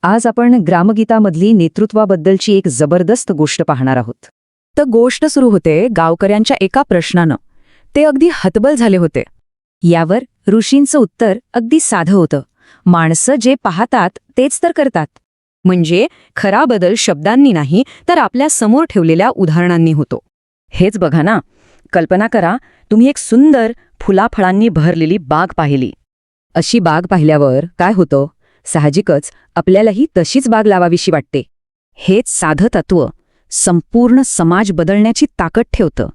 आज आपण ग्रामगीतामधली नेतृत्वाबद्दलची एक जबरदस्त गोष्ट पाहणार आहोत. तर गोष्ट सुरू होते गावकऱ्यांच्या एका प्रश्नानं. ते अगदी हतबल झाले होते. यावर ऋषींचं उत्तर अगदी साधं होतं. माणसं जे पाहतात तेच तर करतात. म्हणजे खरा बदल शब्दांनी नाही तर आपल्या समोर ठेवलेल्या उदाहरणांनी होतो. हेच बघा ना, कल्पना करा तुम्ही एक सुंदर फुलाफळांनी भरलेली बाग पाहिली. अशी बाग पाहिल्यावर काय होतं? साहजिकच आपल्यालाही तशीच बाग लावावीशी वाटते. हेच साधं तत्व संपूर्ण समाज बदलण्याची ताकद ठेवतं,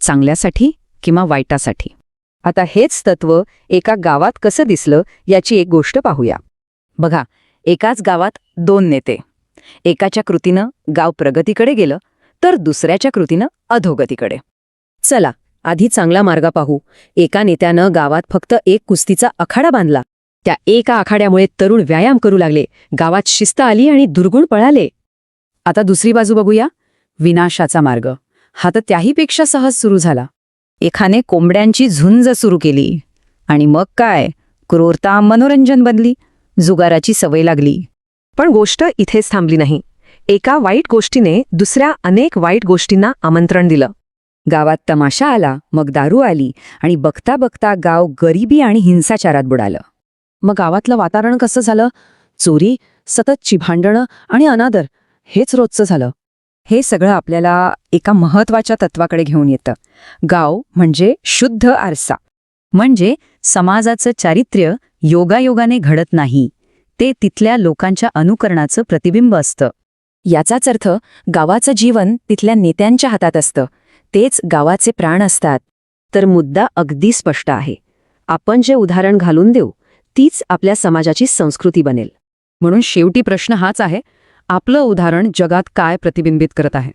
चांगल्यासाठी किंवा वाईटासाठी. आता हेच तत्व एका गावात कसं दिसलं याची एक गोष्ट पाहूया. बघा, एकाच गावात दोन नेते. एकाच्या कृतीनं गाव प्रगतीकडे गेलं तर दुसऱ्याच्या कृतीनं अधोगतीकडे. चला आधी चांगला मार्ग पाहू. एका नेत्यानं गावात फक्त एक कुस्तीचा आखाडा बांधला. त्या एका आखाड्यामुळे तरुण व्यायाम करू लागले, गावात शिस्त आली आणि दुर्गुण पळाले. आता दुसरी बाजू बघूया. विनाशाचा मार्ग. हा तर त्याहीपेक्षा सहज सुरू झाला. एकाने कोंबड्यांची झुंज सुरू केली आणि मग काय, क्रूरता मनोरंजन बनली, जुगाराची सवय लागली. पण गोष्ट इथेच थांबली नाही. एका वाईट गोष्टीने दुसऱ्या अनेक वाईट गोष्टींना आमंत्रण दिलं. गावात तमाशा आला, मग दारू आली आणि बघता बघता गाव गरिबी आणि हिंसाचारात बुडालं. मग गावातलं वातावरण कसं झालं? चोरी, सततची भांडणं आणि अनादर हेच रोजचं झालं. हे सगळं आपल्याला एका महत्वाच्या तत्वाकडे घेऊन येतं. गाव म्हणजे शुद्ध आरसा. म्हणजे समाजाचं चारित्र्य योगायोगाने घडत नाही, ते तिथल्या लोकांच्या अनुकरणाचं प्रतिबिंब असतं. याचाच अर्थ गावाचं जीवन तिथल्या नेत्यांच्या हातात असतं. तेच गावाचे प्राण असतात. तर मुद्दा अगदी स्पष्ट आहे. आपण जे उदाहरण घालून देऊ तीच आपल्या समाजाची संस्कृती बनेल. म्हणून शेवटी प्रश्न हाच आहे, आपलं उदाहरण जगात काय प्रतिबिंबित करत आहे?